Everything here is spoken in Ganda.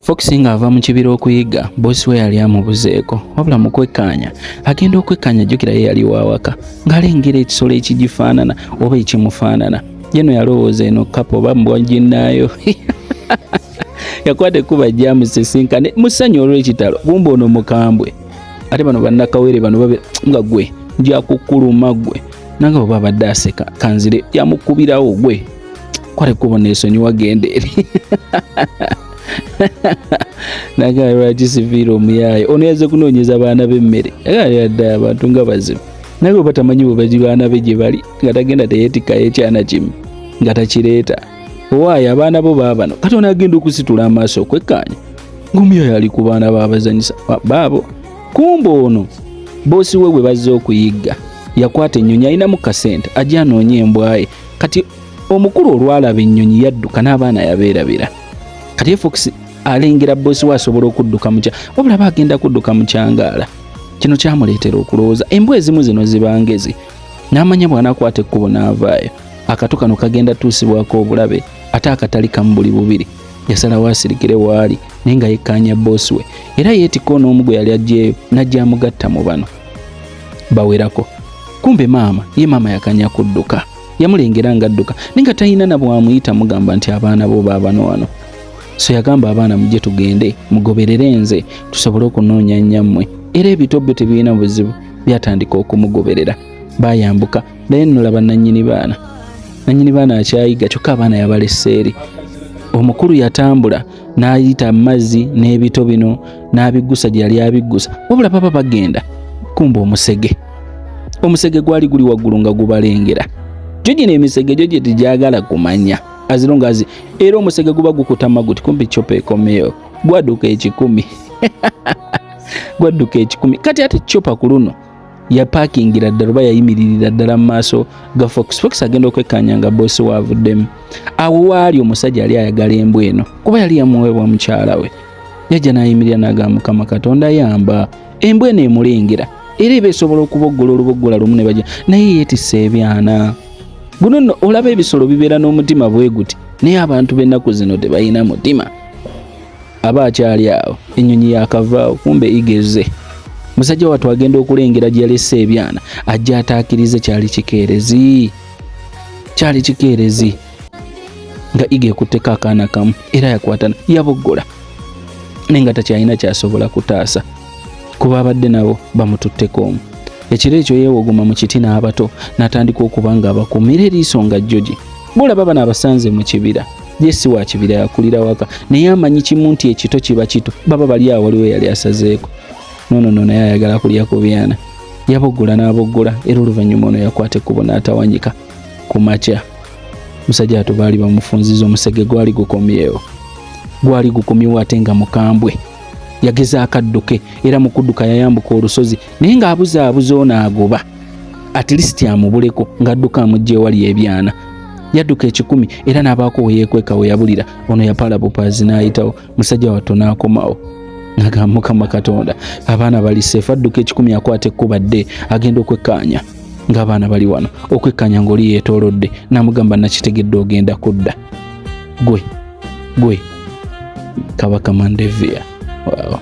Fox nga ava mu kibira okuyiga, bosi we yali amubuzeeko, wabula mu kwekkaanya agenda okwekkaanya jjukira ye yali wawaka ng'alengera ekisolo ekigifaanana oba ekimufaanana. Yeno yalowooza eno kapo oba mbwa ginnaayo yakwata ekkuba gy'amusisinkane mu ssanyu olw'ekitalo. Kumbe ono mukambwe ate bano bannakawere bano babe nga gwe nja kukuluma gwe nanga oba abadde aseka kanzire yamukubirawo gwe kwata ekkubo neesonyiwa genda eri naga lwaki sifiira omuyaaye ono yazze kunoonyeza baana b'emmere yadde abantu nga bazibu naye oba tamanyi bwe bagi baana be gye bali nga tagenda teyeetikayo ekyana kimu nga takireeta owaayo abaana bo baabano kati ono agenda okusitula amaaso okwekkaanya ng'omuyaaye ali ku baana baabazanyisa baabo. Kumbe ono boosi we bwe bazze okuyigga yakwata ennyonyi alinamu kasente ajja anoonye embwaye. Kati omukulu olwalaba ennyonyi yadduka n'abaana yabeerabira. Kati Fox alengera boosi we asobola okudduka mu wabula aba agenda kudduka mu kyangaala. Kino kyamuleetera okulowooza embwa ezimu zino zibangezi n'amanya bw'anaakwata ekkubo n'avaayo akato kano kagenda tuusibwako obulabe ate akatali kamu buli bubiri. Yasalawo asirikire waali naye nga yekkaanya boosi we era yeetikko n'omu gwe yali aggyeyo n'ajja amugatta mu bano bawerako. Kumbe maama yakanya kudduka yamulengera ng'adduka naye nga talina na bw'amuyita mugamba nti abaana bo baabano wano. So yagamba abaana mujje tugende mugoberere nze tusobole okunoonya nnyammwe era ebito byo tebirina buzibu. Byatandika okumugoberera bayambuka naye nno laba nannyini baana akyayiga kyokka abaana yabalessa eri. Omukulu yatambula n'ayita amazzi n'ebito bino n'abiggusa gye yali abiggusa wabula papa bagenda. Kumbe omusege gwali guli waggulu nga gubalengera. Gyo gino emisege gyo gye tegyagala kumanya azirungazi era omusege guba gukutama guti kumbe ccopa ekomeyo gwadduka ekikumi kati ate ccopa ku luno yapaakingira ddala oba yayimiririra ddala mu maaso ga Fox agenda okwekkaanya nga boosi waavuddemu. Awo waali omusajja yali ayagala embwa eno kuba yali yamuweebwa mukyala we. Yajja n'ayimirira n'agamba Mukama Katonda yamba embwa eno emulengera era eba esobola okuboggola oluboggola lumu ne bajja naye yeetisse ebyana. Guno nno olaba ebisolo bibeera n'omutima bwe guti naye abantu b'ennaku zino tebalina mutima. Aba akyali awo ennyonyi yakavaawo kumbe igeze. Musajja wattu agenda okulengera gye yalesse ebyana ajja ataakirize kyali kikeerezi nga ige ekutteko akaana kamu era yakwatana yaboggola naye nga takyalina kyasobola kutaasa kuba abadde nabo bamututteko omu. Ekiro ekyo yeewogoma mu kiti n'abato n'atandika okuba nga abakuumira eriiso nga jjogi. Bulaba bano abasanze mu kibira ye si wa kibira yakulira waka naye amanyi kimu nti ekito kiba kito baba bali awo waliwo yali asazeeko. Nono naye ayagala kulya ku byana yaboggola n'aboggola era oluvannyuma ono yakwata ekkubo n'atawanyika. Ku makya musajja ato baali bamufunziza omusege gwali gukomyewo ate nga mukambwe yagezaako adduke era mu kudduka yayambuka olusozi naye ng'abuzaabuza ono agoba at least amubuleko ng'adduka amugye ewali ebyana. Yadduka ekikumi era n'abaako we yeekweka we yabulira ono yapala bupaazi n'ayitawo. Musajja wattu n'akomawo n'agamba Mukama Katonda abaana bali seefu. Adduka ekikumi akwata ekkuba dde agenda okwekkaanya ng'abaana bali wano okwekkaanya ng'oli yeetoolodde n'amugamba nakitegedde ogenda kudda gwe Kabaka Mandevia. Wow.